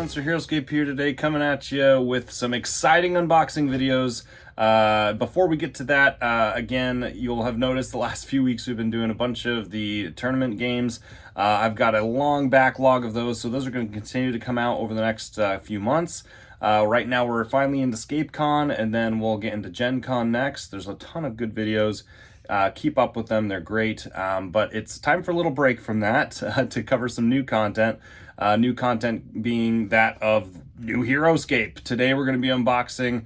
Mr. Heroscape here today, coming at you with some exciting unboxing videos. Before we get to that, again, you'll have noticed the last few weeks we've been doing a bunch of the tournament games. I've got a long backlog of those, so those are going to continue to come out over the next few months. Right now we're finally into ScapeCon, and then we'll get into Gen Con next. There's a ton of good videos. Keep up with them, they're great, but it's time for a little break from that to cover some new content. New content being that of new Heroscape. Today we're going to be unboxing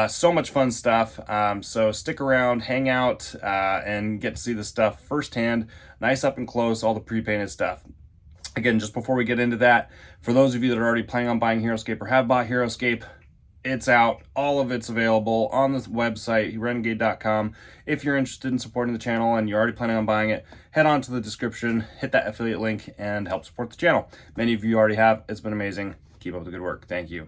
so much fun stuff, so stick around, hang out, and get to see the stuff firsthand, nice up and close, all the pre-painted stuff. Again, just before we get into that, for those of you that are already planning on buying Heroscape or have bought Heroscape, it's out. All of it's available on the website, renegade.com. If you're interested in supporting the channel and you're already planning on buying it, head on to the description, hit that affiliate link, and help support the channel. Many of you already have. It's been amazing. Keep up the good work. Thank you.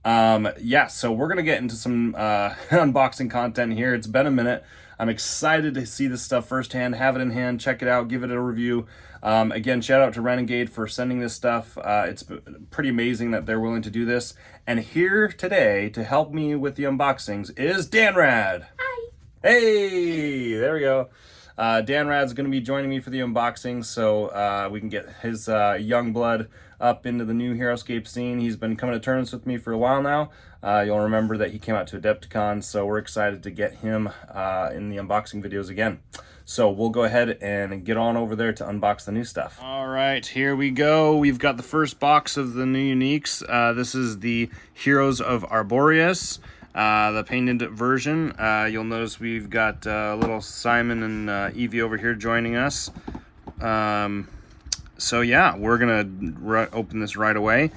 Yeah, so we're going to get into some unboxing content here. It's been a minute. I'm excited to see this stuff firsthand, have it in hand, check it out, give it a review. Again, shout out to Renegade for sending this stuff. It's pretty amazing that they're willing to do this. And here today to help me with the unboxings is Dan Rad. Hi. Hey, there we go. Dan Rad's going to be joining me for the unboxing, so we can get his young blood up into the new Heroscape scene. He's been coming to tournaments with me for a while now. You'll remember that he came out to Adepticon, so we're excited to get him in the unboxing videos again. So we'll go ahead and get on over there to unbox the new stuff. All right, here we go. We've got the first box of the new uniques. This is the Heroes of Arboreus, the painted version. You'll notice we've got little Simon and Evie over here joining us. So yeah, we're gonna open this right away.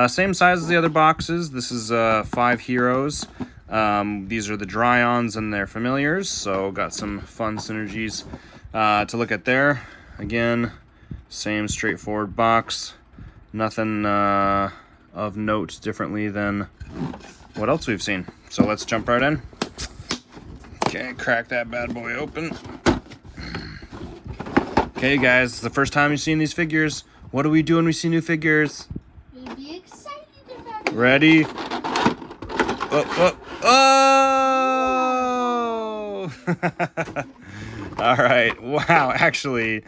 Same size as the other boxes. This is 5 heroes. These are the Dryons and their familiars, so got some fun synergies to look at there. Again, same straightforward box. Nothing of note differently than what else we've seen. So let's jump right in. Okay, crack that bad boy open. Okay guys, it's the first time you've seen these figures. What do we do when we see new figures? We'll be excited about it. Ready? Oh! All right. Wow. Actually,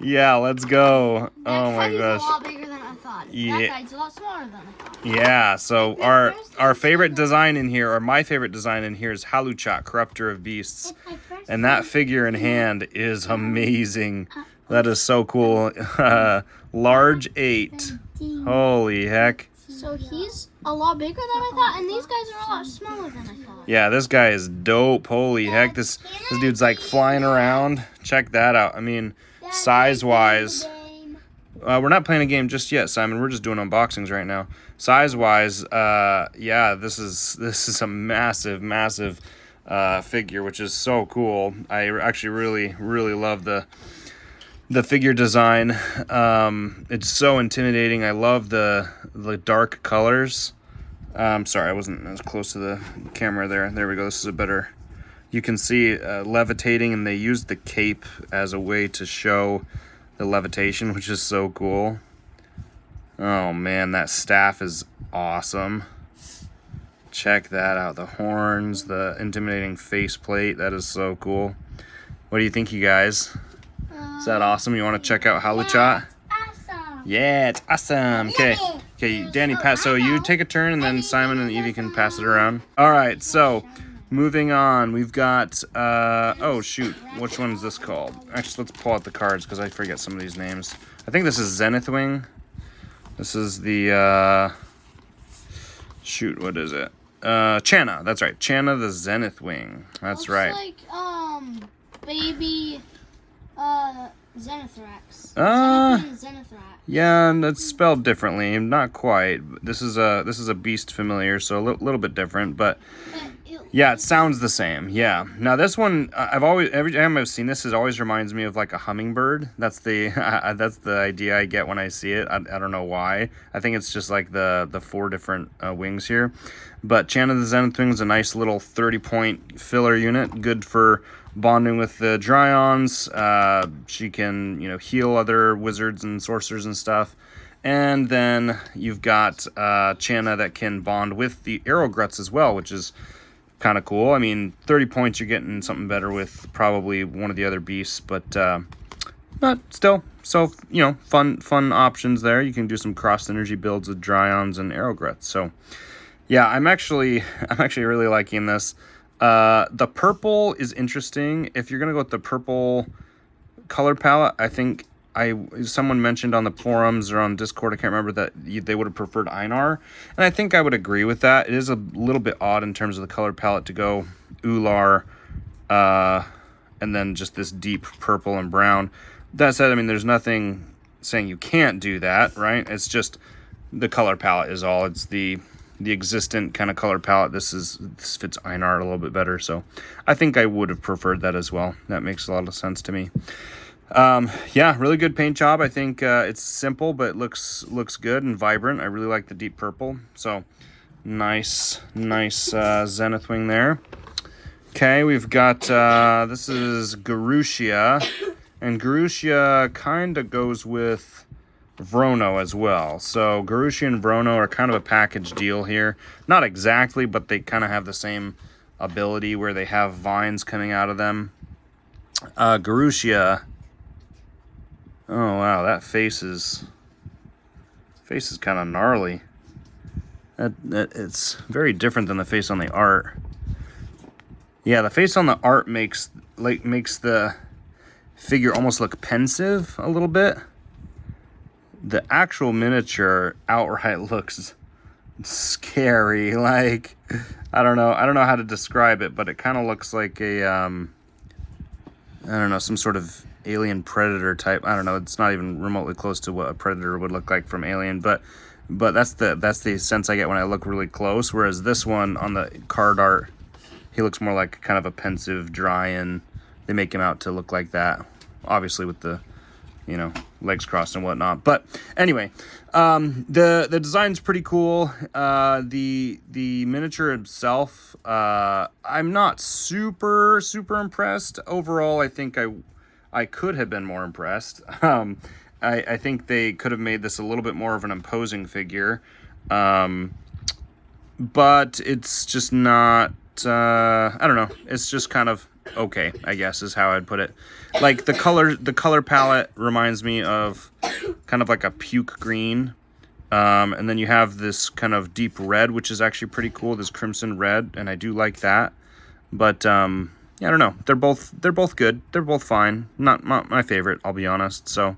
yeah. Let's go. Oh my gosh. That guy's a lot bigger than I thought. Yeah. That guy's a lot smaller than I thought. Yeah. So our favorite design in here, or my favorite design in here, is Haluchat, Corruptor of Beasts, and that figure in hand is amazing. That is so cool. Large 8. Holy heck. So he's a lot bigger than I thought, and these guys are a lot smaller than I thought. Yeah, this guy is dope. Holy heck, this dude's like flying around. Check that out. I mean, size-wise, we're not playing a game just yet, Simon. We're just doing unboxings right now. Size-wise, yeah, this is a massive figure, which is so cool. I actually really love the figure design. It's so intimidating. I love the dark colors. Sorry, I wasn't as close to the camera there. There we go. This is a better. You can see levitating, and they used the cape as a way to show the levitation, which is so cool. Oh man, that staff is awesome. Check that out. The horns, the intimidating faceplate. That is so cool. What do you think, you guys? Is that awesome? You want to check out Haluchat? Awesome. Yeah, it's awesome. Okay, Danny, pass. So you take a turn, and then Simon and Evie can pass it around. All right, so moving on, we've got, oh shoot, which one is this called? Actually, let's pull out the cards because I forget some of these names. I think this is Zenith Wing. This is the, shoot, what is it? Channa, that's right. Channa the Zenith Wing. That's right. Looks like, baby... Zenithrax. Zenithrax. Yeah, that's spelled differently. Not quite. This is a beast familiar, so a little bit different, but yeah, it sounds the same. Yeah. Now this one, every time I've seen this, it always reminds me of like a hummingbird. That's the idea I get when I see it. I don't know why. I think it's just like the 4 different wings here. But Channa the Zenith Wing is a nice little 30-point filler unit, good for bonding with the Dryons. She can, heal other wizards and sorcerers and stuff. And then you've got Channa that can bond with the Arrowgruts as well, which is kind of cool. I mean, 30 points, you're getting something better with probably one of the other beasts, but still. So, you know, fun options there. You can do some cross synergy builds with Dryons and Arrowgruts. So, yeah, I'm actually really liking this. The purple is interesting. If you're gonna go with the purple color palette, I think someone mentioned on the forums or on Discord, I can't remember, that they would have preferred Einar, and I think I would agree with that. It is a little bit odd in terms of the color palette to go Ular, and then just this deep purple and brown. That said, I mean, there's nothing saying you can't do that, right? It's just the color palette is all. It's the existent kind of color palette. This fits Einar a little bit better, so I think I would have preferred that as well. That makes a lot of sense to me. Yeah, really good paint job. I think it's simple, but it looks good and vibrant. I really like the deep purple. So nice Zenith Wing there. Okay, we've got this is Garushia, and Garushia kind of goes with Vrono as well. So Garushia and Vrono are kind of a package deal here. Not exactly, but they kind of have the same ability where they have vines coming out of them. Garushia. Oh wow, that face is kind of gnarly. It's very different than the face on the art. Yeah, the face on the art makes the figure almost look pensive a little bit. The actual miniature outright looks scary. Like, I don't know how to describe it, but it kind of looks like a I don't know, some sort of alien predator type. I don't know, it's not even remotely close to what a predator would look like from Alien, but that's the sense I get when I look really close. Whereas this one on the card art, he looks more like kind of a pensive Dryan. They make him out to look like that, obviously with the, you know, legs crossed and whatnot. But anyway, the design's pretty cool. The miniature itself, I'm not super impressed. Overall, I think I could have been more impressed. I think they could have made this a little bit more of an imposing figure. But it's just not, I don't know. It's just kind of okay, I guess is how I'd put it. Like the color palette reminds me of kind of like a puke green. And then you have this kind of deep red, which is actually pretty cool, this crimson red, and I do like that. But yeah, I don't know. They're both good. They're both fine. Not my favorite, I'll be honest. So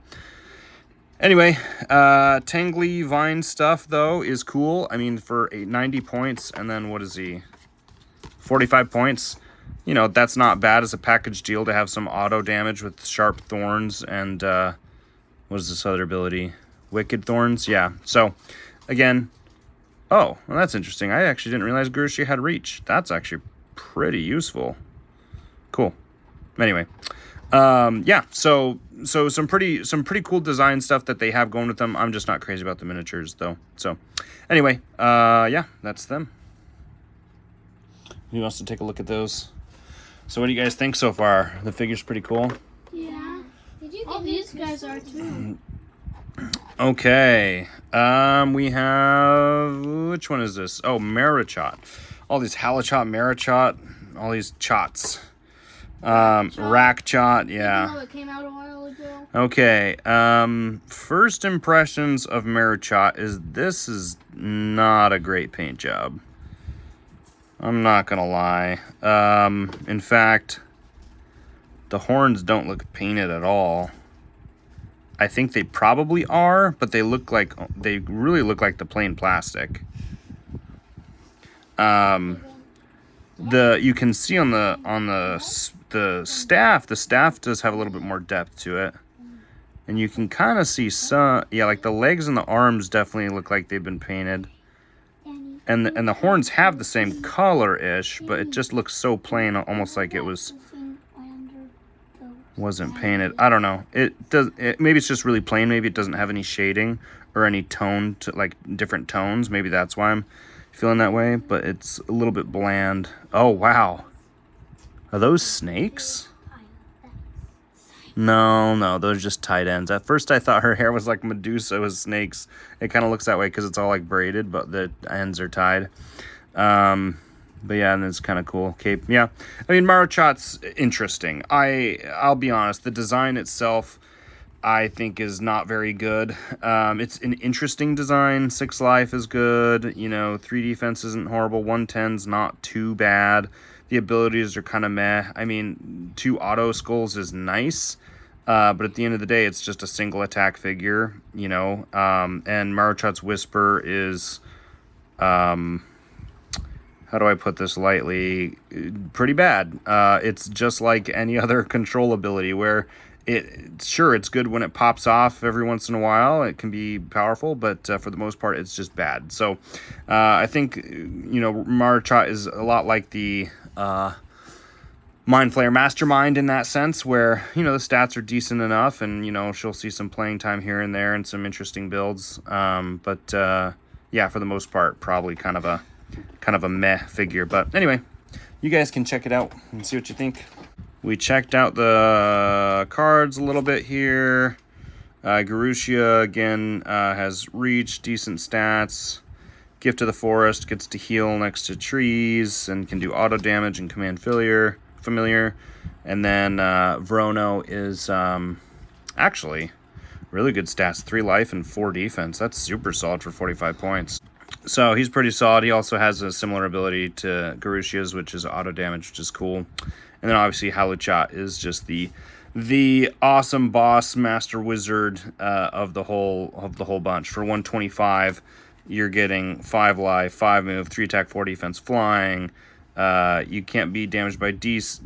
anyway, Tangly Vine stuff though is cool. I mean, for 90 points, and then what is he? 45 points. You know, that's not bad as a package deal to have some auto damage with Sharp Thorns and what is this other ability? Wicked Thorns. Yeah. So again, oh, well, that's interesting. I actually didn't realize Garushia had reach. That's actually pretty useful. Cool. Anyway, yeah, so some pretty cool design stuff that they have going with them. I'm just not crazy about the miniatures though. So anyway, yeah, that's them. Who wants to take a look at those? So what do you guys think so far? The figure's pretty cool. Yeah. Did you get these guys are too? Okay. We have, which one is this? Oh, Marichot. All these Halichot, Marichot, all these chots. Rakchot, yeah. Even though it came out a while ago. Okay. First impressions of Marichot is this is not a great paint job. I'm not gonna lie. In fact, the horns don't look painted at all. I think they probably are, but they really look like the plain plastic. You can see on the staff does have a little bit more depth to it. And you can kind of see some, yeah, like the legs and the arms definitely look like they've been painted. And the horns have the same color-ish, but it just looks so plain, almost like it wasn't painted. I don't know. Maybe it's just really plain. Maybe it doesn't have any shading or any tone to, like, different tones. Maybe that's why I'm feeling that way, but it's a little bit bland. Oh, wow. Are those snakes? No, those are just tight ends. At first, I thought her hair was like Medusa with snakes. It kind of looks that way because it's all like braided, but the ends are tied. But yeah, and it's kind of cool. Cape, yeah. I mean, Marochat's interesting. I'll be honest, the design itself, I think, is not very good. It's an interesting design. 6 life is good. You know, 3 defense isn't horrible. 110's not too bad. The abilities are kind of meh. I mean, 2 auto skulls is nice. But at the end of the day, it's just a single attack figure, you know. And Marochat's Whisper is, how do I put this lightly? Pretty bad. It's just like any other control ability where it's good when it pops off every once in a while. It can be powerful, but for the most part, it's just bad. So I think, you know, Marochat is a lot like the Mind Flayer Mastermind in that sense, where, you know, the stats are decent enough and, you know, she'll see some playing time here and there and some interesting builds. Yeah, for the most part, probably kind of a meh figure. But anyway, you guys can check it out and see what you think. We checked out the cards a little bit here. Garushia, again, has reach, decent stats. Gift of the Forest, gets to heal next to trees and can do auto damage and command familiar. And then Vrono is actually really good stats. 3 life and 4 defense. That's super solid for 45 points. So he's pretty solid. He also has a similar ability to Garushia's, which is auto damage, which is cool. And then obviously Haluchat is just the awesome boss master wizard of the whole bunch. For 125, you're getting 5 life, 5 move, 3 attack, 4 defense, flying. You can't be damaged by beasts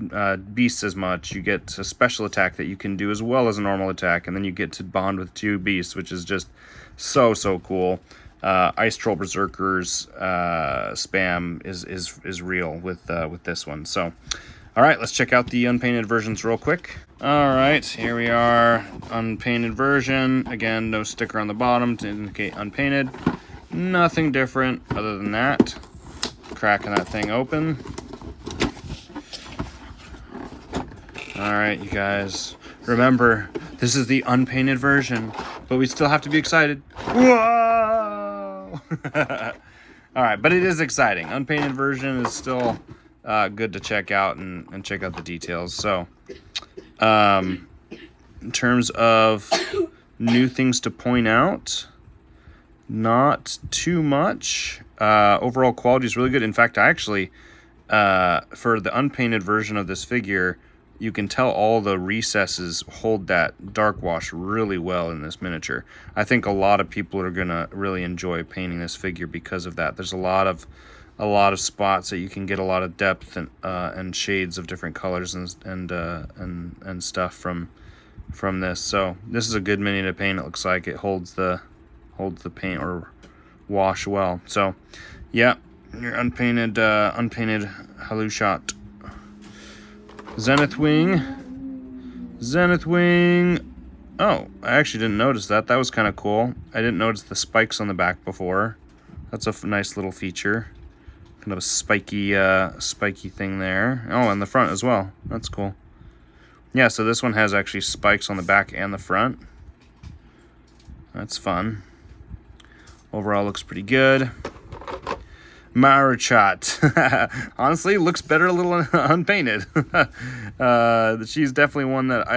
as much. You get a special attack that you can do as well as a normal attack, and then you get to bond with 2 beasts, which is just so cool. Ice Troll Berserkers spam is real with this one. So, all right, let's check out the unpainted versions real quick. All right, here we are, unpainted version. Again, no sticker on the bottom to indicate unpainted. Nothing different other than that. Cracking that thing open. All right, you guys, remember, this is the unpainted version, but we still have to be excited. Whoa! All right, but it is exciting. Unpainted version is still good to check out and check out the details. So, in terms of new things to point out, not too much. Overall quality is really good. In fact, I actually, for the unpainted version of this figure, you can tell all the recesses hold that dark wash really well in this miniature. I think a lot of people are gonna really enjoy painting this figure because of that. There's a lot of spots that you can get a lot of depth and shades of different colors and stuff from this. So this is a good mini to paint. It looks like it holds the paint or wash well. So yeah, your unpainted Haluchat. Zenith Wing. Oh, I actually didn't notice that. That was kind of cool. I didn't notice the spikes on the back before. That's a nice little feature. Kind of a spiky thing there. Oh, and the front as well. That's cool. Yeah, so this one has actually spikes on the back and the front. That's fun. Overall looks pretty good. Marochat. Honestly, looks better a little unpainted. She's definitely one that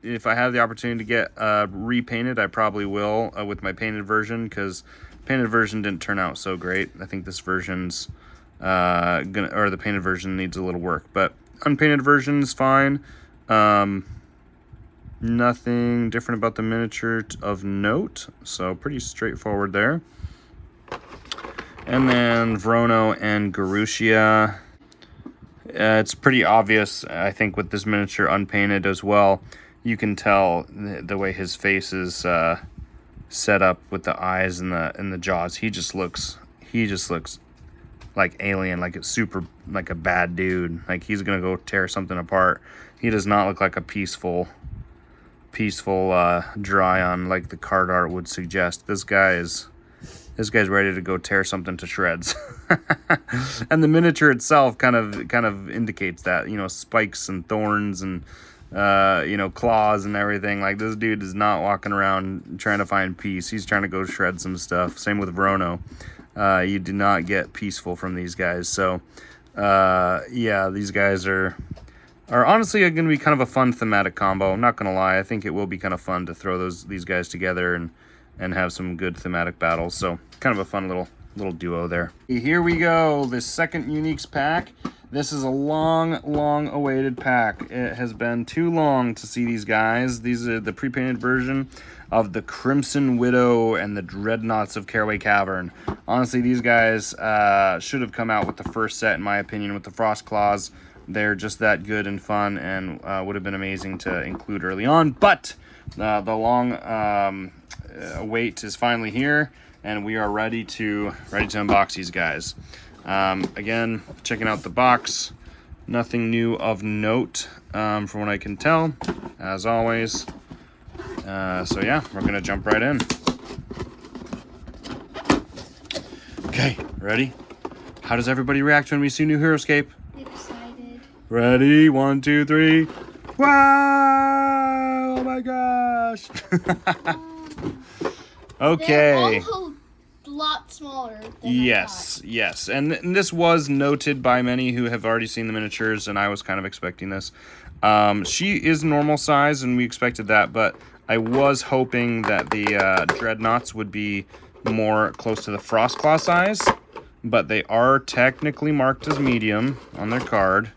if I have the opportunity to get repainted, I probably will with my painted version, because painted version didn't turn out so great. I think this version's the painted version needs a little work, but unpainted version is fine. Nothing different about the miniature of note, so pretty straightforward there. And then Vrono and Garushia. It's pretty obvious, I think, with this miniature unpainted as well. You can tell the way his face is set up with the eyes and the jaws. He just looks like alien, like it's super, like a bad dude. Like he's gonna go tear something apart. He does not look like a peaceful dry on like the card art would suggest. This guy's ready to go tear something to shreds. And the miniature itself kind of indicates that, you know, spikes and thorns and you know, claws and everything. Like, this dude is not walking around trying to find peace. He's trying to go shred some stuff. Same with Vrono. You do not get peaceful from these guys. So, yeah, these guys are honestly going to be kind of a fun thematic combo. I'm not going to lie. I think it will be kind of fun to throw these guys together and have some good thematic battles. So, kind of a fun little duo there. Here we go. This second Uniques pack. This is a long awaited pack. It has been too long to see these guys. These are the pre-painted version of the Crimson Widow and the Dreadnoughts of Caraway Cavern. Honestly, these guys should have come out with the first set, in my opinion, with the Frost Claws. They're just that good and fun, and would have been amazing to include early on. But the long wait is finally here, and we are ready to unbox these guys. Again, checking out the box, nothing new of note from what I can tell, as always. So yeah, we're gonna jump right in. Okay, ready? How does everybody react when we see new Heroscape? Excited. Ready? 1, 2, 3. Wow! Oh my gosh! Okay. They're all a lot smaller than Yes. And this was noted by many who have already seen the miniatures, and I was kind of expecting this. She is normal size, and we expected that, but I was hoping that the Dreadnoughts would be more close to the Frostclaw size, but they are technically marked as medium on their card,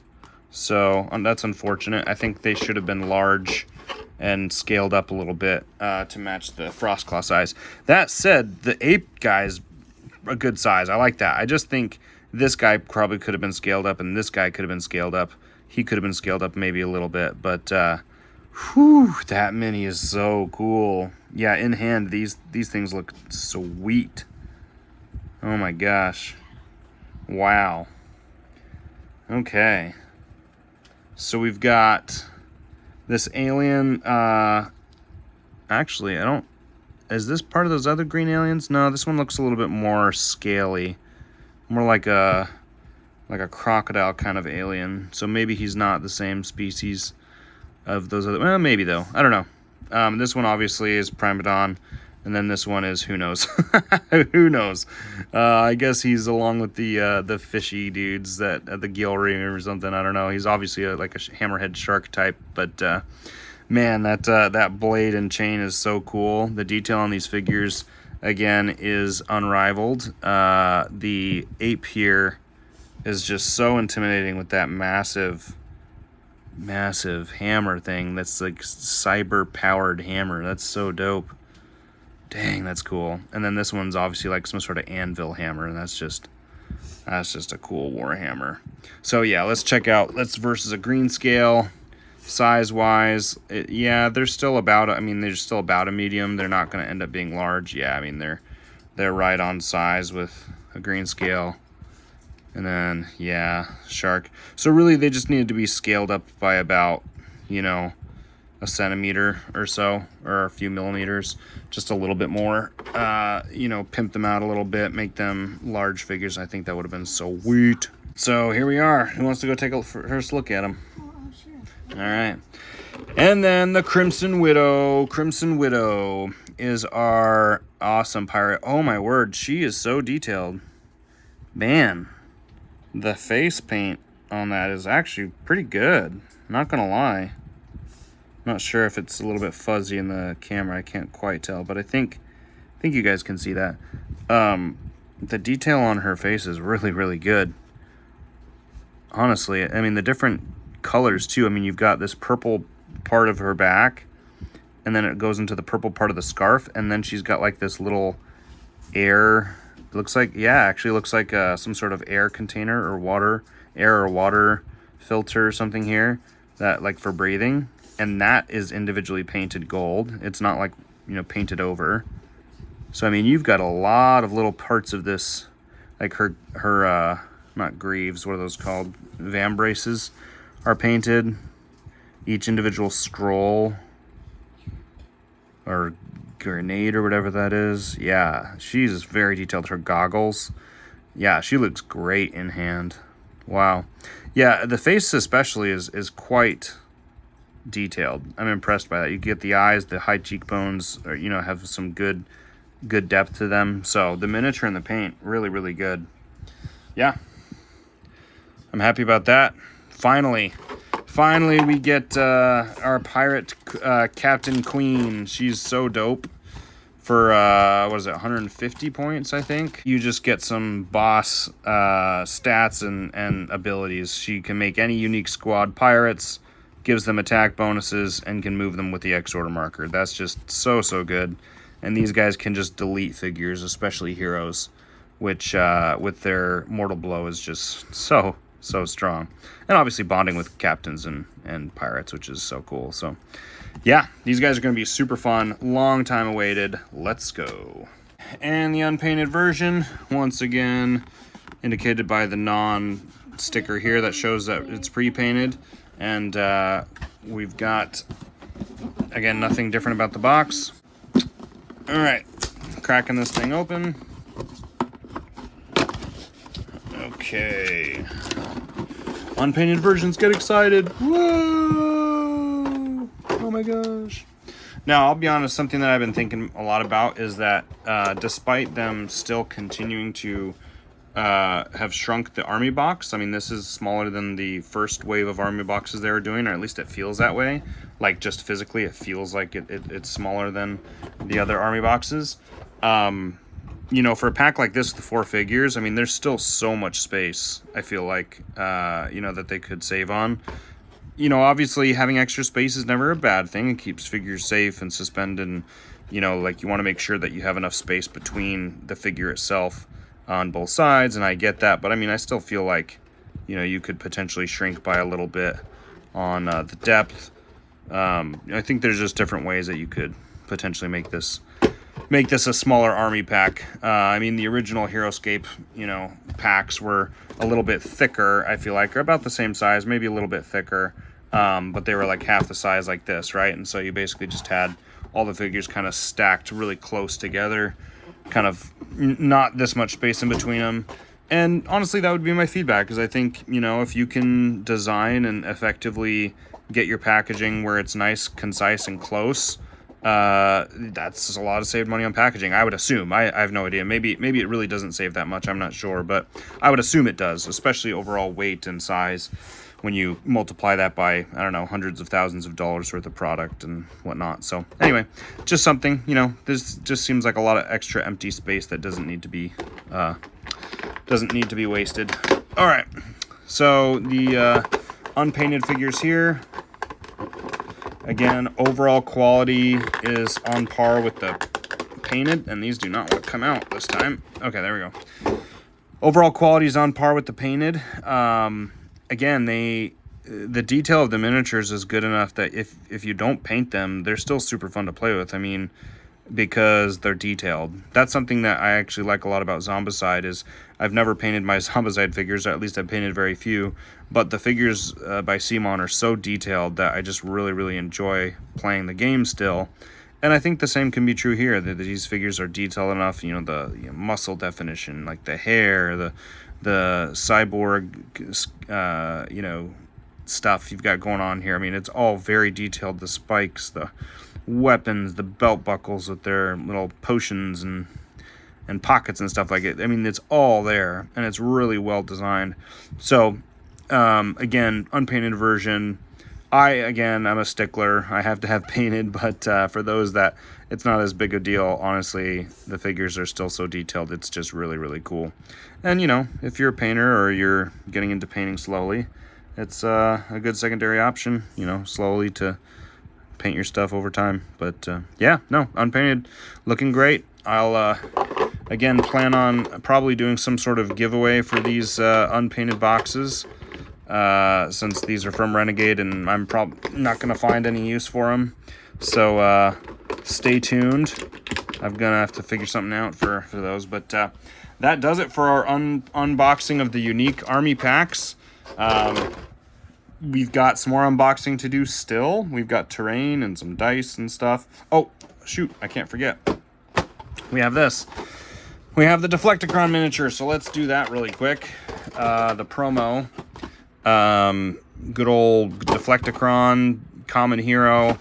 so that's unfortunate. I think they should have been large and scaled up a little bit to match the Frostclaw size. That said, the Ape guy's a good size. I like that. I just think this guy probably could have been scaled up, and this guy could have been scaled up. He could have been scaled up maybe a little bit, but whew, that mini is so cool. Yeah, in hand, these things look sweet. Oh my gosh. Wow. Okay. So we've got this alien, actually, is this part of those other green aliens? No, this one looks a little bit more scaly. More like a crocodile kind of alien. So maybe he's not the same species of those other, well, maybe though. I don't know. This one obviously is Primadon, and then this one is, who knows? Who knows? I guess he's along with the fishy dudes that the Gilry or something. I don't know. He's obviously like a hammerhead shark type, but man, that blade and chain is so cool. The detail on these figures again is unrivaled. The ape here is just so intimidating with that massive hammer thing. That's like cyber powered hammer. That's so dope. Dang, that's cool. And then this one's obviously like some sort of anvil hammer, and that's just a cool war hammer. So yeah, let's versus a green scale. Size wise, yeah, they're still about, they're still about a medium. They're not going to end up being large. Yeah, I mean, they're right on size with a green scale. And then, yeah, shark. So really, they just needed to be scaled up by about, a centimeter or so, or a few millimeters, just a little bit more. Pimp them out a little bit, make them large figures. I think that would have been sweet. So here we are. Who wants to go take a first look at them? Oh, sure. All right. And then the Crimson Widow. Crimson Widow is our awesome pirate. Oh my word, she is so detailed. Man, the face paint on that is actually pretty good. Not gonna lie. Not sure if it's a little bit fuzzy in the camera. I can't quite tell, but I think you guys can see that. The detail on her face is really, really good. Honestly, the different colors too. You've got this purple part of her back, and then it goes into the purple part of the scarf, and then she's got like this little air. Looks like some sort of air container or water filter or something here, that like for breathing. And that is individually painted gold. It's not like, painted over. So, you've got a lot of little parts of this, like her not greaves, what are those called? Vambraces are painted. Each individual scroll or grenade or whatever that is. Yeah, she's very detailed. Her goggles. Yeah, she looks great in hand. Wow. Yeah, the face especially is quite detailed. I'm impressed by that. You get the eyes, the high cheekbones, or, you know, have some good depth to them. So the miniature and the paint, really, really good. Yeah, I'm happy about that. Finally we get our pirate Captain Queen. She's so dope. For what is it, 150 points, I think. You just get some boss stats and abilities. She can make any unique squad pirates, gives them attack bonuses, and can move them with the X order marker. That's just so good. And these guys can just delete figures, especially heroes, which with their mortal blow is just so strong. And obviously bonding with captains and pirates, which is so cool. So yeah, these guys are going to be super fun. Long time awaited. Let's go. And the unpainted version, once again, indicated by the non-sticker here that shows that it's pre-painted. And we've got, again, nothing different about the box. All right, cracking this thing open. Okay. Unpainted versions, get excited. Whoa! Oh my gosh. Now, I'll be honest, something that I've been thinking a lot about is that despite them still continuing to have shrunk the army box, I mean, this is smaller than the first wave of army boxes they were doing, or at least it feels that way. Like, just physically, it feels like it's smaller than the other army boxes. You know, for a pack like this with 4 figures, I mean, there's still so much space, I feel like, you know, that they could save on. You know, obviously having extra space is never a bad thing. It keeps figures safe and suspended, and, you know, like, you want to make sure that you have enough space between the figure itself on both sides, and I get that, but I mean, I still feel like, you know, you could potentially shrink by a little bit on the depth. I think there's just different ways that you could potentially make this a smaller army pack. I mean, the original Heroscape, you know, packs were a little bit thicker, I feel like, or about the same size, maybe a little bit thicker, but they were like half the size like this, right? And so you basically just had all the figures kind of stacked really close together, kind of not this much space in between them. And honestly, that would be my feedback, because I think, you know, if you can design and effectively get your packaging where it's nice, concise, and close, that's a lot of saved money on packaging, I would assume. I have no idea. Maybe it really doesn't save that much. I'm not sure, but I would assume it does, especially overall weight and size. When you multiply that by, I don't know, hundreds of thousands of dollars worth of product and whatnot. So anyway, just something, you know, this just seems like a lot of extra empty space that doesn't need to be wasted. All right, so the unpainted figures here. Again, overall quality is on par with the painted, and these do not want to come out this time. Okay, there we go. Overall quality is on par with the painted. Again, the detail of the miniatures is good enough that if you don't paint them, they're still super fun to play with. I mean, because they're detailed. That's something that I actually like a lot about Zombicide. Is I've never painted my Zombicide figures, or at least I've painted very few, but the figures by CMON are so detailed that I just really enjoy playing the game still. And I think the same can be true here, that these figures are detailed enough, you know, the muscle definition, like the hair, the cyborg, you know, stuff you've got going on here. I mean, it's all very detailed. The spikes, the weapons, the belt buckles with their little potions and pockets and stuff like it. I mean, it's all there, and it's really well designed. So, again, unpainted version. I'm a stickler. I have to have painted, but for those that it's not as big a deal, honestly, the figures are still so detailed. It's just really cool. And, you know, if you're a painter or you're getting into painting slowly, it's a good secondary option, you know, slowly to paint your stuff over time. But yeah, no, unpainted, looking great. I'll again plan on probably doing some sort of giveaway for these unpainted boxes, since these are from Renegade and I'm probably not going to find any use for them. So stay tuned. I'm gonna have to figure something out for those. But that does it for our unboxing of the unique army packs. We've got some more unboxing to do still. We've got terrain and some dice and stuff. Oh, shoot, I can't forget. We have this. We have the Deflecticron miniature, so let's do that really quick. The promo. Good old Deflecticron common hero.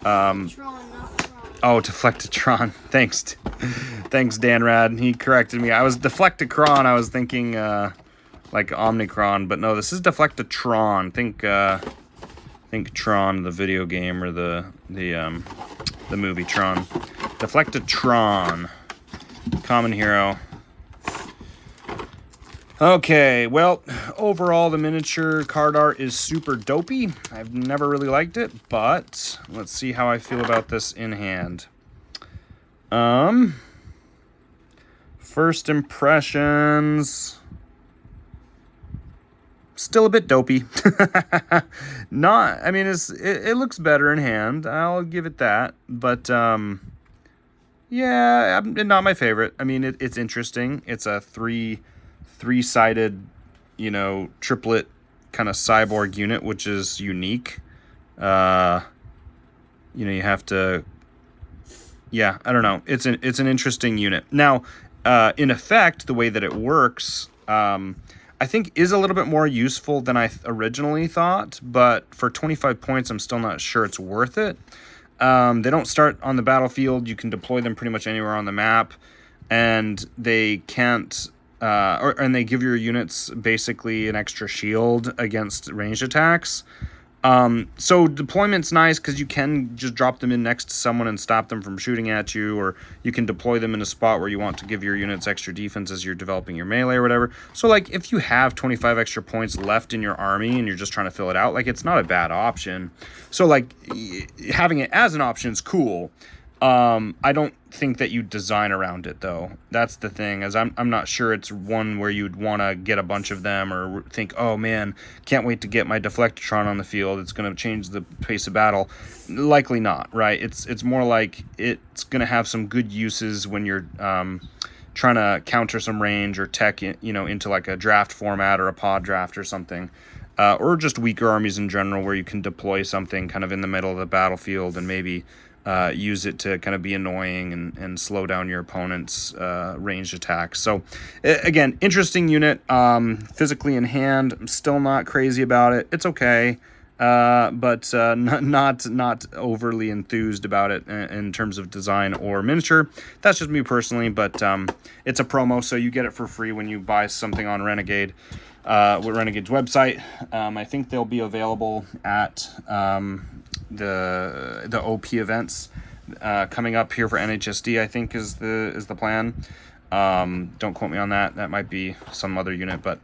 Tron, not Tron. Oh, Deflectatron. Thanks. Thanks, Dan Rad. He corrected me. I was Deflectacron. I was thinking like Omnicron, but no, this is Deflectatron. Think Tron, the video game, or the movie Tron. Deflectatron. Common hero. Okay, well, overall the miniature card art is super dopey. I've never really liked it, but let's see how I feel about this in hand. First impressions, still a bit dopey. I mean, it looks better in hand. I'll give it that, but yeah, not my favorite. I mean, it's interesting. It's a three-sided, you know, triplet kind of cyborg unit, which is unique. You know, you have to, yeah, I don't know. It's an interesting unit. Now, in effect, the way that it works, I think is a little bit more useful than I originally thought, but for 25 points, I'm still not sure it's worth it. They don't start on the battlefield. You can deploy them pretty much anywhere on the map, and they can't, and they give your units basically an extra shield against ranged attacks. So deployment's nice because you can just drop them in next to someone and stop them from shooting at you, or you can deploy them in a spot where you want to give your units extra defense as you're developing your melee or whatever. So like if you have 25 extra points left in your army and you're just trying to fill it out, like it's not a bad option. So like having it as an option is cool. I don't think that you design around it though. That's the thing, as I'm not sure it's one where you'd want to get a bunch of them or think, oh man, can't wait to get my Deflectatron on the field. It's going to change the pace of battle. Likely not, right? It's more like it's going to have some good uses when you're trying to counter some range or tech, you know, into like a draft format or a pod draft or something. Or just weaker armies in general where you can deploy something kind of in the middle of the battlefield and maybe use it to kind of be annoying and slow down your opponent's ranged attacks. So again, interesting unit. Physically in hand, I'm still not crazy about it. It's okay, but not overly enthused about it in terms of design or miniature. That's just me personally, but it's a promo, so you get it for free when you buy something on Renegade. With Renegade's website. I think they'll be available at the OP events coming up here for NHSD, I think is the plan. Don't quote me on that. That might be some other unit, but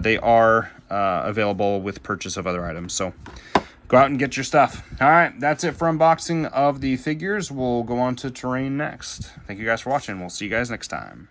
they are available with purchase of other items. So go out and get your stuff. All right, that's it for unboxing of the figures. We'll go on to terrain next. Thank you guys for watching. We'll see you guys next time.